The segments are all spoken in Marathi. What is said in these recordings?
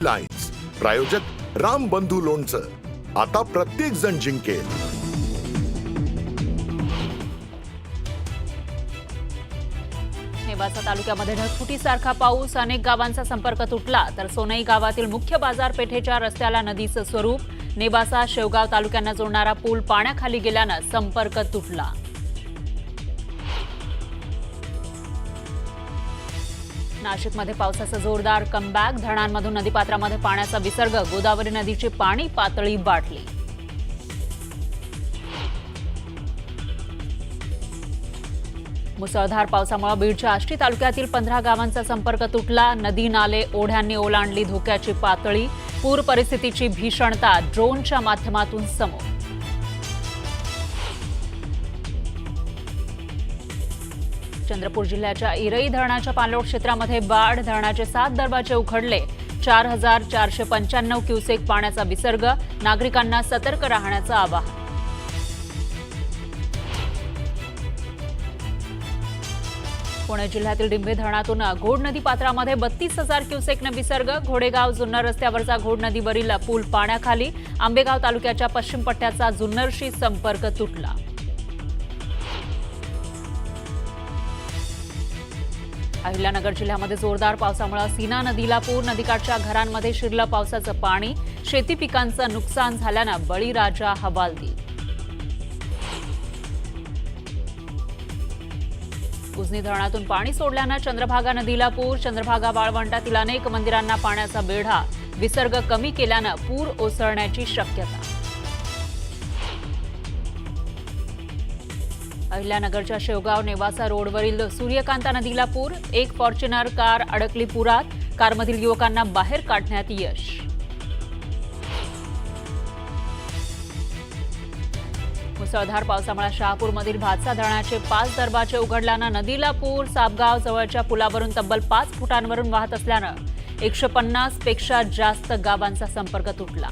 लाईन्स प्रायोजक राम बंधू लोणचं, आता प्रत्येक जण जिंकेल। नेवासा तालुक्यामध्ये ढगफुटीसारखा पाऊस, अनेक गावांचा संपर्क तुटला तर सोनई गावातील मुख्य बाजारपेठेच्या रस्त्याला नदीचं स्वरूप। नेवासा शेवगाव तालुक्यांना जोडणारा पूल पाण्याखाली गेल्यानं संपर्क तुटला। नाशिकमध्ये पावसाचा जोरदार कमबॅक, धरणांमधून नदीपात्रामध्ये पाण्याचा विसर्ग, गोदावरी नदीची पाणी पातळी वाढली। मुसळधार पावसामुळे बीडच्या आष्टी तालुक्यातील 15 गावांचा संपर्क तुटला। नदी नाले ओढ्यांनी ओलांडली धोक्याची पातळी, पूर परिस्थितीची भीषणता ड्रोनच्या माध्यमातून समोर। चंद्रपूर जिल्ह्याच्या इरई धरणाच्या पाणलोट क्षेत्रामध्ये बाढ, धरणाचे 7 दरवाजे उघडले, 4495 क्युसेक पाण्याचा विसर्ग, नागरिकांना सतर्क राहण्याचं आवाहन। पुणे जिल्ह्यातील डिंभे धरणातून घोड नदी पात्रामध्ये 32,000 क्युसेकनं विसर्ग, घोडेगाव जुन्नर रस्त्यावरचा घोड नदीवरील पूल पाण्याखाली, आंबेगाव तालुक्याच्या पश्चिम पट्ट्याचा जुन्नरशी संपर्क तुटला। अहिल्यानगर जिल्ह्यामध्ये जोरदार पावसामुळे सीना नदीला पूर, नदीकाठच्या घरांमध्ये शिरलं पावसाचं पाणी, शेती पिकांचं नुकसान झाल्यानं बळीराजा हवालदिल। उजनी धरणातून पाणी सोडल्यानं चंद्रभागा नदीला पूर, चंद्रभागा वाळवंटातील अनेक मंदिरांना पाण्याचा वेढा, विसर्ग कमी केल्यानं पूर ओसरण्याची शक्यता। अहिल्यानगरच्या शेवगाव नेवासा रोडवरील सूर्यकांता नदीला पूर, एक फॉर्च्युनर कार अडकली पुरात, कारमधील युवकांना बाहेर काढण्यात यश। मुसळधार पावसामुळे शहापूरमधील भातसा धरणाचे 5 दरवाजे उघडल्यानं नदीला पूर, सापगाव जवळच्या पुलावरून तब्बल 5 फुटांवरून वाहत असल्यानं 150 पेक्षा जास्त गावांचा संपर्क तुटला।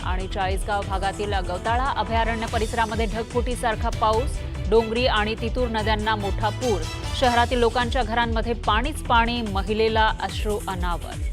आणि चाळीसगाव भागातील गवताळा अभयारण्य परिसरामध्ये ढगफुटीसारखा पाऊस, डोंगरी आणि तितूर नद्यांना मोठा पूर, शहरातील लोकांच्या घरांमध्ये पाणीच पाणी, महिलेला अश्रू अनावर।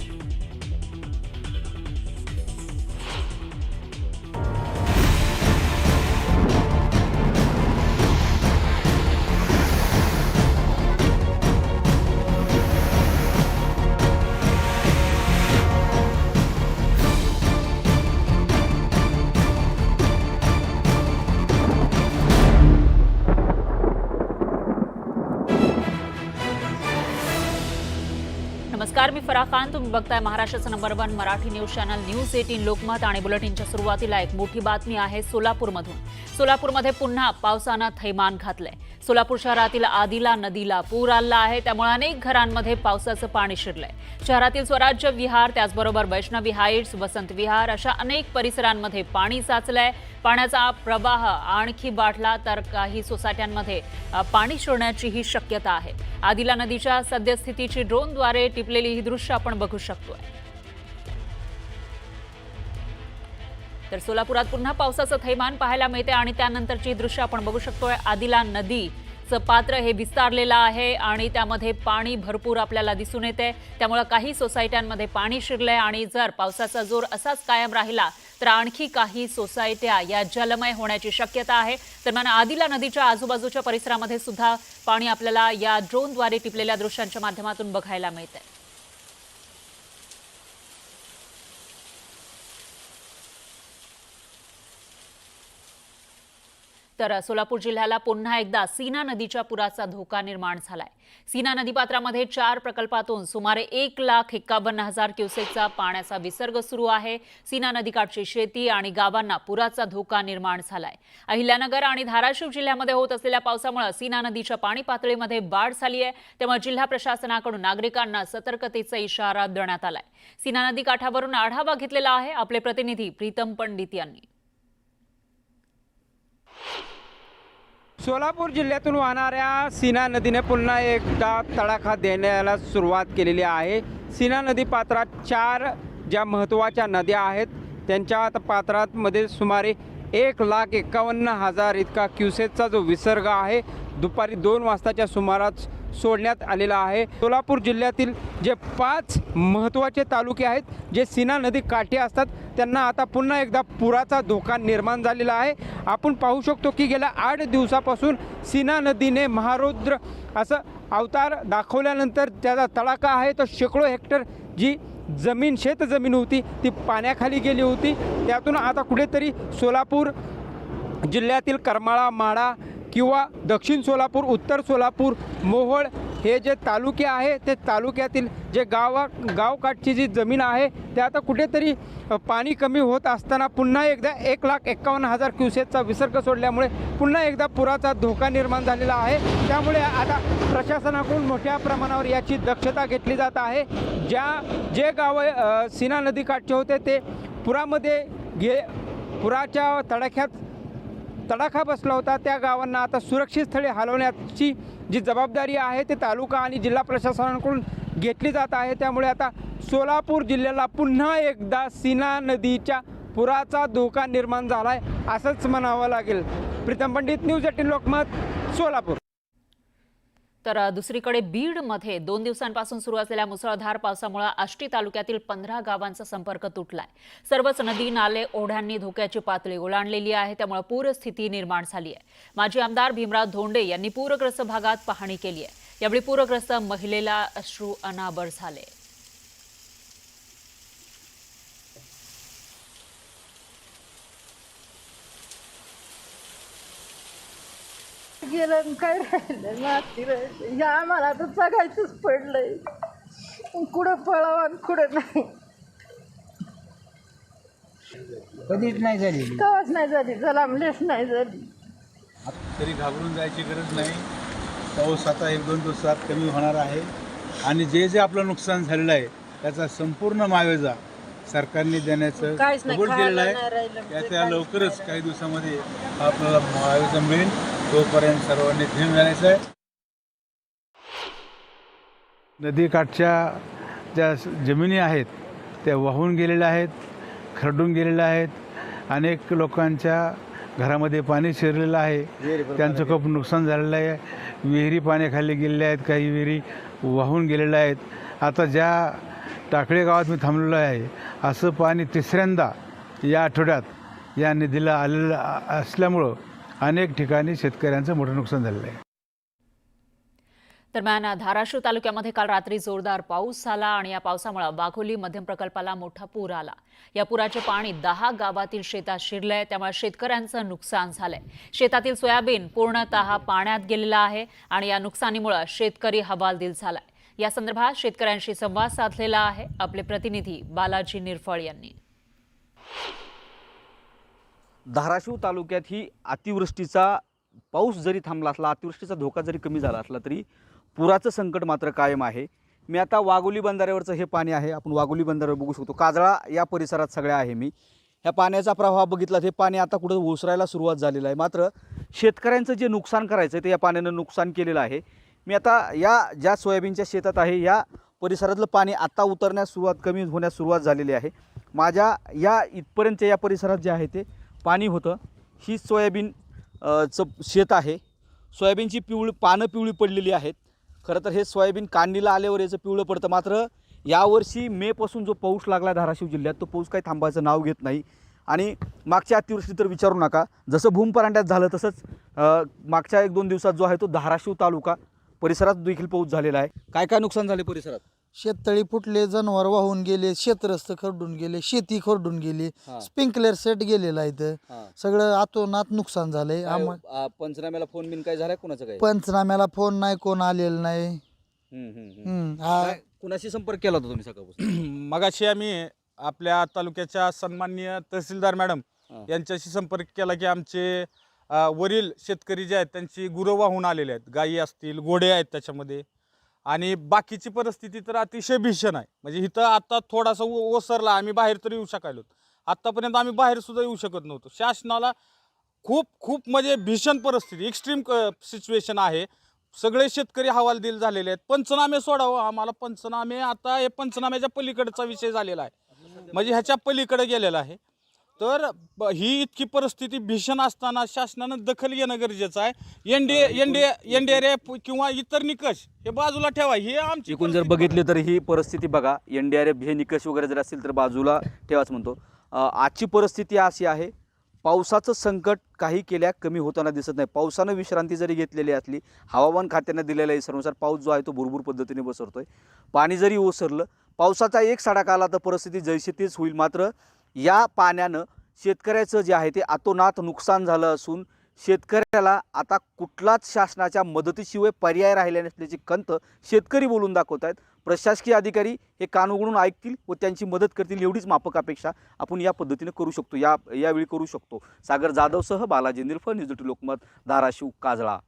नमस्कार, मी फराह खान, तुम्ही बघताय महाराष्ट्राचं number 1 Marathi news channel news 18 Lokmat. आणि बुलेटिनच्या सुरुवातीला एक मोठी बातमी आहे सोलापूरमधून। सोलापूरमध्ये पुन्हा पावसानं थैमान घातलंय। सोलापूर शहरातील आदिला नदीला पूर आला आहे, त्यामुळे अनेक घरांमध्ये पावसाचं पाणी शिरलंय। शहरातील स्वराज्य विहार, त्याचबरोबर वैष्णवी हाईट्स, वसंत विहार अशा अनेक परिसरांमध्ये पाणी साचलंय। पाण्याचा प्रवाह आणखी वाढला तर काही सोसायट्यांमध्ये पाणी शिरण्याचीही शक्यता आहे। आदिला नदीच्या सद्यस्थितीची ड्रोनद्वारे टिपलेली ही दृश्य आपण बघू शकतोय। तर सोलापुरात पुन्हा पावसाचं थैमान पाहायला मिळते आणि त्यानंतरची दृश्य आपण बघू शकतोय। आदिला नदीचं पात्र हे विस्तारलेलं आहे आणि त्यामध्ये पाणी भरपूर आपल्याला दिसून येते, त्यामुळे काही सोसायट्यांमध्ये पाणी शिरलंय आणि जर पावसाचा जोर असाच कायम राहिला तर आणखी काही सोसायट्या या जलमय होण्याची शक्यता आहे। दरम्यान आदिला नदीच्या आजूबाजूच्या परिसरामध्ये सुद्धा पाणी आपल्याला या ड्रोनद्वारे टिपलेल्या दृश्यांच्या माध्यमातून बघायला मिळते। तर सोलापूर जिल्ह्याला पुन्हा एकदा सीना नदीच्या पुराचा धोका निर्माण झालाय। सीना नदीपात्रामध्ये 4 प्रकल्पातून सुमारे 1,51,000 क्युसेकचा पाण्याचा विसर्ग सुरू आहे। सीना नदीकाठची शेती आणि गावांना पुराचा धोका निर्माण झालाय। अहिल्यानगर आणि धाराशिव जिल्ह्यामध्ये होत असलेल्या पावसामुळे सीना नदीच्या पाणी पातळीमध्ये वाढ झाली आहे, त्यामुळे जिल्हा प्रशासनाकडून नागरिकांना सतर्कतेचा इशारा देण्यात आलाय। सीना नदीकाठावरून आढावा घेतलेला आहे आपले प्रतिनिधी प्रीतम पंडित यांनी। सोलापूर जिल्ह्यातून वाहणाऱ्या सीना नदीने पुन्हा एकदा तडाखा देण्याला सुरुवात केलेली आहे। सीना नदी पात्रात 4 ज्या महत्त्वाच्या नद्या आहेत त्यांच्या पात्रामध्ये सुमारे 1,51,000 इतका क्युसेकचा जो विसर्ग आहे दुपारी 2 वाजताच्या सुमारास सोडण्यात आलेला आहे। सोलापूर जिल्ह्यातील जे 5 महत्त्वाचे तालुके आहेत जे सीना नदी काठी असतात त्यांना आता पुन्हा एकदा पुराचा धोका निर्माण झालेला आहे। आपण पाहू शकतो की गेल्या 8 दिवसापासून सीना नदीने महारौद्र असं अवतार दाखवल्यानंतर त्याचा तडाखा आहे तो शेकडो हेक्टर जी शेतजमीन होती ती पाण्याखाली गेली होती। त्यातून आता कुठेतरी सोलापूर जिल्ह्यातील करमाळा, माढा किंवा दक्षिण सोलापूर, उत्तर सोलापूर, मोहोळ हे जे तालुके आहे ते तालुक्यातील जे गावकाठची जी जमीन आहे ते आता कुठेतरी पाणी कमी होत असताना पुन्हा एकदा 1,51,000 क्युसेसचा विसर्ग सोडल्यामुळे पुन्हा एकदा पुराचा धोका निर्माण झालेला आहे। त्यामुळे आता प्रशासनाकडून मोठ्या प्रमाणावर याची दक्षता घेतली जात आहे। जे गावं सीना नदीकाठचे होते ते पुराच्या तडाखा बसला होता त्या गावांना आता सुरक्षित स्थळी हलवण्याची जी जबाबदारी आहे ते तालुका आणि जिल्हा प्रशासनाकडून घेतली जात आहे। त्यामुळे आता सोलापूर जिल्ह्याला पुन्हा एकदा सीना नदीच्या पुराचा धोका निर्माण झाला आहे असंच म्हणावं लागेल। प्रीतम पंडित, न्यूज 18 लोकमत, सोलापूर। तर दुसरीकडे बीडमध्ये 2 दिवसांपासून सुरू असलेल्या मुसळधार पावसामुळे आष्टी तालुक्यातील 15 गावांचा संपर्क तुटलाय। सर्वच नदी नाले ओढ्यांनी धोक्याची पातळी ओलांडलेली आहे, त्यामुळे पूरस्थिती निर्माण झाली आहे। माजी आमदार भीमराव धोंडे यांनी पूरग्रस्त भागात पाहणी केली आहे। यावेळी पूरग्रस्त महिलेला अश्रू अनावर झाले। गेलं काय राहिलं, माती राहिलं, या आम्हाला तर जगायचंच पडलंय। कुठं पळावं आणि कुठं नाही, कधीच नाही झाली, कवाच नाही झाली, जलामलेच नाही झाली। तरी घाबरून जायची गरज नाही। पाऊस आता 1-2 दिवसात कमी होणार आहे आणि जे जे आपलं नुकसान झालेलं आहे त्याचा संपूर्ण मावेजा सरकारने देण्याचं कबूल केलेलं आहे। त्या लवकरच काही दिवसामध्ये आपल्याला मावेजा मिळेल, तोपर्यंत सर्वांनी ध्येय मिळायचं आहे। नदीकाठच्या ज्या जमिनी आहेत त्या वाहून गेलेल्या आहेत, खरडून गेलेल्या आहेत। अनेक लोकांच्या घरामध्ये पाणी शिरलेलं आहे, त्यांचं खूप नुकसान झालेलं आहे। विहिरी पाण्याखाली गेलेल्या आहेत, काही विहिरी वाहून गेलेल्या आहेत। आता ज्या टाकळे गावात मी थांबलेलो आहे असं पाणी तिसऱ्यांदा या आठवड्यात या नदीला आलेलं असल्यामुळं अनेक ठिकाणी शेतकऱ्यांचं मोठं नुकसान झालेलं आहे। दरम्यान धाराशिव तालुक्यामध्ये काल रात्री जोरदार पाऊस झाला आणि या पावसामुळे वाघोली मध्यम प्रकल्पाला मोठा पूर आला। या पुराचे पाणी 10 गावातील शेतात शिरलंय, त्यामुळे शेतकऱ्यांचं नुकसान झालंय। शेतातील सोयाबीन पूर्णतः पाण्यात गेलेला आहे आणि या नुकसानीमुळे शेतकरी हवालदिल झालाय। या संदर्भात शेतकऱ्यांशी संवाद साधलेला आहे आपले प्रतिनिधी बालाजी निरफळ यांनी। धाराशिव तालुक्यात ही अतिवृष्टीचा पाऊस जरी थांबला असला, अतिवृष्टीचा धोका जरी कमी झाला असला तरी पुराचं संकट मात्र कायम आहे। मी आता वाघोली बंधाऱ्यावरचं हे पाणी आहे, आपण वाघोली बंधाऱ्यावर बघू शकतो। काजळा या परिसरात सगळ्या आहे मी। ह्या पाण्याचा प्रवाह बघितला हे पाणी आता कुठं ओसरायला सुरुवात झालेलं आहे। मात्र शेतकऱ्यांचं जे नुकसान करायचं ते या पाण्यानं नुकसान केलेलं आहे। मी आता या ज्या सोयाबीनच्या शेतात आहे या परिसरातलं पाणी आता उतरण्यास कमी होण्यास सुरुवात झालेली आहे। माझ्या या इथपर्यंत या परिसरात जे आहे ते पाणी होतं। ही सोयाबीन शेत आहे। सोयाबीनची पानं पिवळी पडलेली आहेत। खरं तर हे सोयाबीन काढणीला आल्यावर याचं पिवळं पडतं। मात्र यावर्षी मेपासून जो पाऊस लागला धाराशिव जिल्ह्यात तो पाऊस काही थांबायचं नाव घेत नाही। आणि मागच्या अतिवृष्टी तर विचारू नका, जसं भूमपरांड्यात झालं तसंच मागच्या 1-2 दिवसात जो आहे तो धाराशिव तालुका परिसरात देखील पाऊस झालेला आहे। काय काय नुकसान झाले परिसरात? शेततळी फुटले, जनावर वाहून गेले, शेतरस्ते खरडून गेले, शेती खरडून गेली, स्प्रिंकलर सेट गेलेला आहे, सगळं आतोनात नुकसान झालंय। पंचनाम्याला फोन बिन काय झालाय कोणाचं? काय पंचनाम्याला फोन नाही, कोण आलेलं नाही। कुणाशी संपर्क केला होता तुम्ही सकाळपासून? मगाशी आम्ही आपल्या तालुक्याच्या सन्माननीय तहसीलदार मॅडम यांच्याशी संपर्क केला की आमचे वरील शेतकरी जे आहेत त्यांची गुरं वाहून आलेले आहेत, गायी असतील, घोडे आहेत त्याच्यामध्ये, आणि बाकीची परिस्थिती तर अतिशय भीषण आहे। म्हणजे इथं आता थोडासा ओसरला, आम्ही बाहेर तरी येऊ शकायलो, आत्तापर्यंत आम्ही बाहेर सुद्धा येऊ शकत नव्हतो। शासनाला खूप म्हणजे भीषण परिस्थिती, एक्स्ट्रीम सिच्युएशन आहे। सगळे शेतकरी हवालदिल झालेले आहेत। पंचनामे सोडावं आम्हाला, पंचनामे आता हे पंचनाम्याच्या पलीकडचा विषय झालेला आहे, म्हणजे ह्याच्या पलीकडे गेलेला आहे। तर ही इतकी परिस्थिती भीषण असताना शासनानं दखल घेणं गरजेचं आहे। NDRF किंवा इतर निकष हे बाजूला ठेवा। हे आमची एकूण जर बघितले तर ही परिस्थिती बघा, NDRF हे निकष वगैरे जर असतील तर बाजूला ठेवाच म्हणतो। आजची परिस्थिती अशी आहे, पावसाचं संकट काही केल्या कमी होताना दिसत नाही। पावसानं विश्रांती जरी घेतलेली असली, हवामान खात्यानं दिलेल्या इशाऱ्यानुसार पाऊस जो आहे तो भरपूर पद्धतीने बसरतोय। पाणी जरी ओसरलं, पावसाचा एक सडाका आला तर परिस्थिती जैशी तीच होईल। मात्र या पाण्यानं शेतकऱ्याचं जे आहे ते अतोनात नुकसान झालं असून शेतकऱ्याला आता कुठलाच शासनाच्या मदतीशिवाय पर्याय राहिला नसल्याची खंत शेतकरी बोलून दाखवत आहेत। प्रशासकीय अधिकारी हे कान उघडून ऐकतील व त्यांची मदत करतील एवढीच माफक अपेक्षा आपण या पद्धतीने करू शकतो, यावेळी करू शकतो। सागर जाधवसह बालाजी निरफळ, न्यूज 18 लोकमत, धाराशिव, काजळा।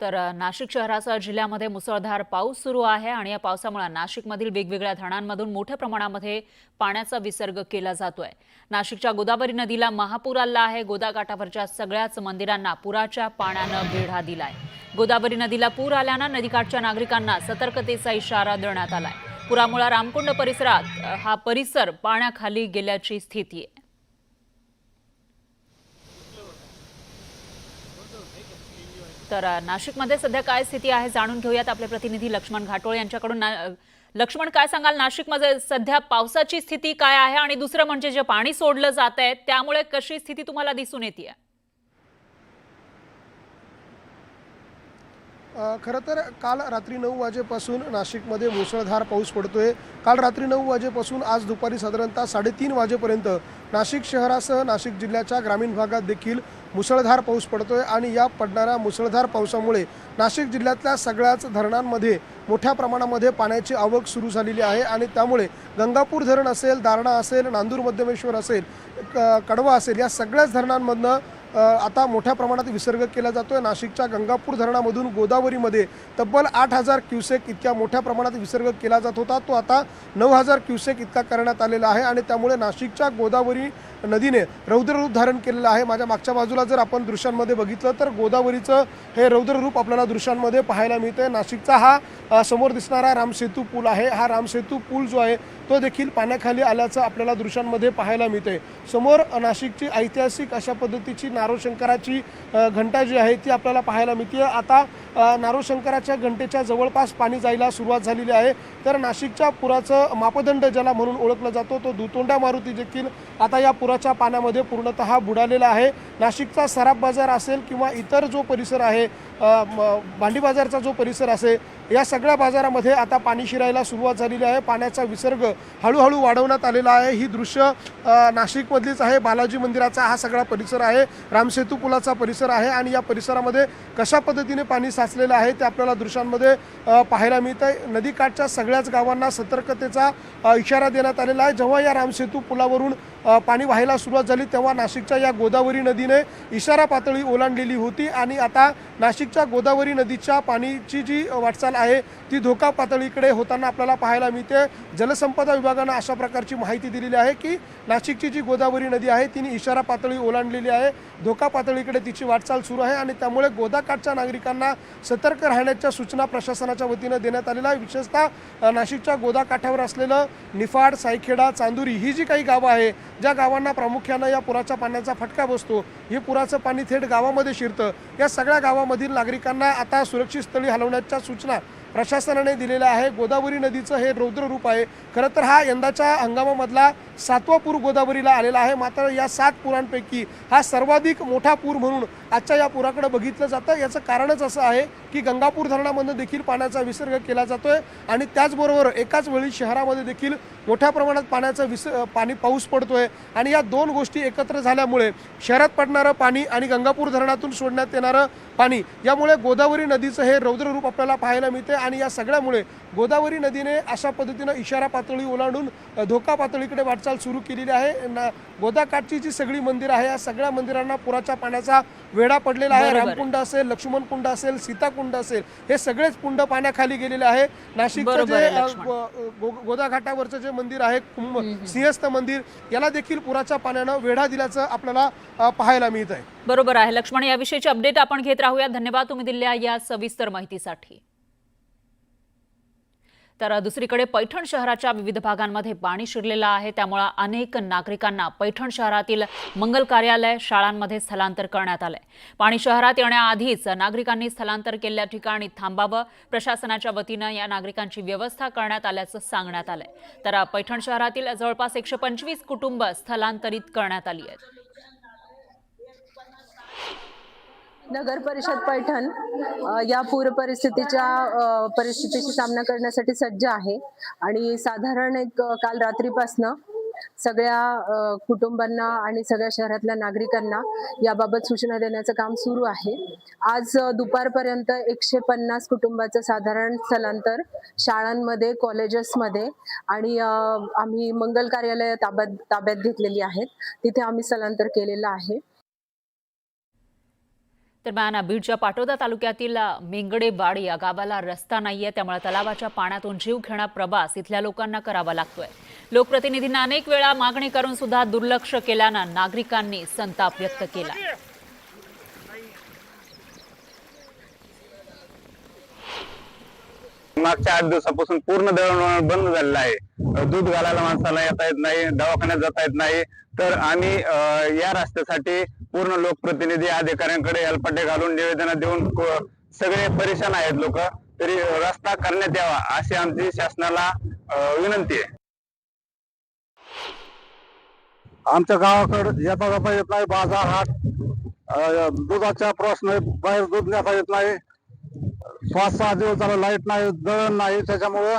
तर नाशिक शहरासह जिल्ह्यामध्ये मुसळधार पाऊस सुरू आहे आणि या पावसामुळे नाशिकमधील वेगवेगळ्या धरणांमधून मोठ्या प्रमाणामध्ये पाण्याचा विसर्ग केला जातोय। नाशिकच्या गोदावरी नदीला महापूर आला आहे। गोदाकाठावरच्या सगळ्याच मंदिरांना पुराच्या पाण्यानं वेढा दिलाय। गोदावरी नदीला पूर आल्यानं नदीकाठच्या नागरिकांना सतर्कतेचा इशारा देण्यात आलाय। पुरामुळे रामकुंड परिसरात हा परिसर पाण्याखाली गेल्याची स्थिती आहे। तर नाशिकमध्ये सध्या काय स्थिती आहे जाणून घेऊयात आपले प्रतिनिधी लक्ष्मण घाटोळे यांच्याकडून। लक्ष्मण, काय सांगाल, नाशिकमध्ये सध्या पावसाची स्थिती काय आहे आणि दुसरं म्हणजे जे पाणी सोडलं जात आहे त्यामुळे कशी स्थिती तुम्हाला दिसून येते? खरं तर काल रात्री 9 वाजेपासून नाशिकमध्ये मुसळधार पाऊस पडतोय। काल रात्री 9 वाजेपासून आज दुपारी साधारणतः 3:30 वाजेपर्यंत नाशिक शहरासह नाशिक जिल्ह्याच्या ग्रामीण भागात देखील मुसळधार पाऊस पडतोय आणि या पडणाऱ्या मुसळधार पावसामुळे नाशिक जिल्ह्यातल्या सगळ्याच धरणांमध्ये मोठ्या प्रमाणामध्ये पाण्याची आवक सुरू झालेली आहे आणि त्यामुळे गंगापूर धरण असेल, दारणा असेल, नांदूर मध्यमेश्वर असेल, कडवा असेल, या सगळ्याच धरणांमधनं आता मोठ्या प्रमाणात विसर्ग केला जातोय। नाशिकच्या गंगापूर धरणामधून गोदावरीमध्ये तब्बल 8,000 क्युसेक इतक्या मोठ्या प्रमाणात विसर्ग केला जात होता, तो आता 9,000 क्युसेक इतका करण्यात आलेला आहे आणि त्यामुळे नाशिकच्या गोदावरी नदीने रौद्ररूप धारण केलेलं आहे। माझ्या मागच्या बाजूला जर आपण दृश्यांमध्ये बघितलं तर गोदावरीचं हे रौद्ररूप आपल्याला दृश्यांमध्ये पाहायला मिळतंय। नाशिकचा हा समोर दिसणारा रामसेतू पूल आहे, हा रामसेतू पूल जो आहे तो देखील पाण्याखाली आल्याचं आपल्याला दृश्यांमध्ये पाहायला मिळतंय। समोर नाशिकची ऐतिहासिक अशा पद्धतीची नारोशंकराची घंटा जी आहे ती आपल्याला पाहायला मिळते। आता नारोशंकराच्या घंटेच्या जवळपास पाणी जायला सुरुवात झालेली आहे। तर नाशिकच्या पुराचं मापदंड ज्याला म्हणून ओळखला जातो तो दुतोंड्या मारुती देखील आता या पुराच्या पाण्यामध्ये पूर्णतः बुडालेला आहे। नाशिकचा सराफ बाजार असेल किंवा इतर जो परिसर आहे, भांडी बाजारचा जो परिसर असेल, या सगळ्या बाजारामध्ये आता पाणी शिरायला सुरुवात झालेली आहे। पाण्याचा विसर्ग हळूहळू वाढवण्यात आलेला आहे। ही दृश्य नाशिकमधलीच आहे। बालाजी मंदिराचा हा सगळा परिसर आहे, रामसेतू पुलाचा परिसर आहे आणि या परिसरामध्ये कशा पद्धतीने पाणी साचलेलं आहे ते आपल्याला दृश्यांमध्ये पाहायला मिळतंय। नदीकाठच्या सगळ्याच गावांना सतर्कतेचा इशारा देण्यात आलेला आहे। जेव्हा या रामसेतू पुलावरून पाणी वाहायला सुरुवात झाली तेव्हा नाशिकच्या या गोदावरी नदीने इशारा पातळी ओलांडलेली होती आणि आता नाशिकच्या गोदावरी नदीच्या पाणीची जी वाटचाल आहे ती धोका पातळीकडे होताना आपल्याला पाहायला मिळते। जलसंपदा विभागानं अशा प्रकारची माहिती दिलेली आहे की नाशिकची जी गोदावरी नदी आहे तिने इशारा पातळी ओलांडलेली आहे, धोका पातळीकडे तिची वाटचाल सुरू आहे आणि त्यामुळे गोदाकाठच्या नागरिकांना सतर्क राहण्याच्या सूचना प्रशासनाच्या वतीनं देण्यात आलेल्या आहे। विशेषतः नाशिकच्या गोदाकाठावर असलेलं निफाड, सायखेडा, चांदुरी ही जी काही गावं आहे ज्या गावांना प्रामुख्यानं या पुराच्या पाण्याचा फटका बसतो, हे पुराचं पाणी थेट गावामध्ये शिरतं, या सगळ्या गावामधील नागरिकांना आता सुरक्षित स्थळी हलवण्याच्या सूचना प्रशासनाने दिलेल्या आहे। गोदावरी नदीचं हे रौद्र रूप आहे। खरं तर हा यंदाच्या हंगामामधला 7वा पूर गोदावरीला आलेला आहे। मात्र या 7 पुरांपैकी हा सर्वाधिक मोठा पूर म्हणून आजच्या या पुराकडे बघितलं जातं। याचं कारणच असं आहे की गंगापूर धरणामधून देखील पाण्याचा विसर्ग केला जातोय आणि त्याचबरोबर एकाच वेळी शहरामध्ये देखील मोठ्या प्रमाणात पाऊस पडतोय आणि या दोन गोष्टी एकत्र झाल्यामुळे शहरात पडणारं पाणी आणि गंगापूर धरणातून सोडण्यात येणारं पाणी यामुळे गोदावरी नदीचं हे रौद्र रूप आपल्याला पाहायला मिळते आणि या सगळ्यामुळे गोदावरी नदीने अशा पद्धतीनं इशारा पातळी ओलांडून धोका पातळीकडे वाटचाल सुरू केलेली आहे। गोदाकाठची जी सगळी मंदिरं आहे या सगळ्या मंदिरांना पुराच्या पाण्याचा वेढा पडलेला आहे। रामकुंड असेल, लक्ष्मण कुंड असेल, सीताकुंड असेल, हे सगळेच कुंड पाण्याखाली गेलेले आहे। नाशिकचं जे गोदाघाटावरचं जे मंदिर आहे सिंहस्थ मंदिर, याला देखील पुराच्या पाण्यानं वेढा दिल्याचं आपल्याला पाहायला मिळत आहे। बरोबर आहे लक्ष्मण, याविषयीची अपडेट आपण घेत राहूया। धन्यवाद तुम्ही दिलेल्या या सविस्तर माहितीसाठी। तर दुसरीकडे पैठण शहराच्या विविध भागांमध्ये पाणी शिरलेलं आहे, त्यामुळे अनेक नागरिकांना पैठण शहरातील मंगल कार्यालय, शाळांमध्ये स्थलांतर करण्यात आलंय. पाणी शहरात येण्याआधीच नागरिकांनी स्थलांतर केलेल्या ठिकाणी थांबावं. प्रशासनाच्या वतीनं या नागरिकांची व्यवस्था करण्यात आल्याचं सांगण्यात आलंय. तर पैठण शहरातील जवळपास 125 कुटुंब स्थलांतरित करण्यात आली आहेत. नगर परिषद पैठण या पूर परिस्थितीशी सामना करण्यासाठी सज्ज आहे आणि साधारण काल रात्रीपासनं सगळ्या कुटुंबांना आणि सगळ्या शहरातल्या नागरिकांना याबाबत सूचना देण्याचं काम सुरू आहे. आज दुपारपर्यंत 150 कुटुंबाचं साधारण स्थलांतर शाळांमध्ये, कॉलेजेसमध्ये आणि आम्ही मंगल कार्यालय ताब्यात घेतलेली आहेत, तिथे आम्ही स्थलांतर केलेलं आहे. दरम्यान बीडच्या पाटोदा तालुक्यातील मेंगडेवाडी या गावाला रस्ता नाहीये, त्यामुळे तलावाच्या पाण्यातून जीव घेणा प्रवास इथल्या लोकांना करावा लागतोय. लोकप्रतिनिधींना अनेक वेळा मागणी करून सुद्धा दुर्लक्ष केल्यानं नागरिकांनी संताप व्यक्त केला. मागच्या 8 दिवसापासून पूर्ण दळणवळण बंद झालेलं आहे. दूध घालायला माणसाला येता येत नाही, दवाखान्यात जाता येत नाही. तर आम्ही या रस्त्यासाठी पूर्ण लोकप्रतिनिधी अधिकाऱ्यांकडे हेलपाटे घालून निवेदन देऊन सगळे परेशान आहेत लोक. तरी रस्ता करण्यात यावा अशी आमची शासनाला विनंती आहे. आमच्या गावाकडे येता जाता येत नाही, बाजार हाट, दुधाचा प्रश्न, बाहेर दूध नेता येत नाही. 5-6 दिवस झाला लाईट नाही, दळण नाही, त्याच्यामुळं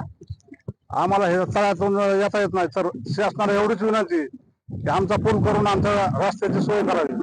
आम्हाला हे तळ्यातून येता येत नाही. तर शासनाला एवढीच विनंती की आमचा पूल करून आमच्या रस्त्याची सोय करावी.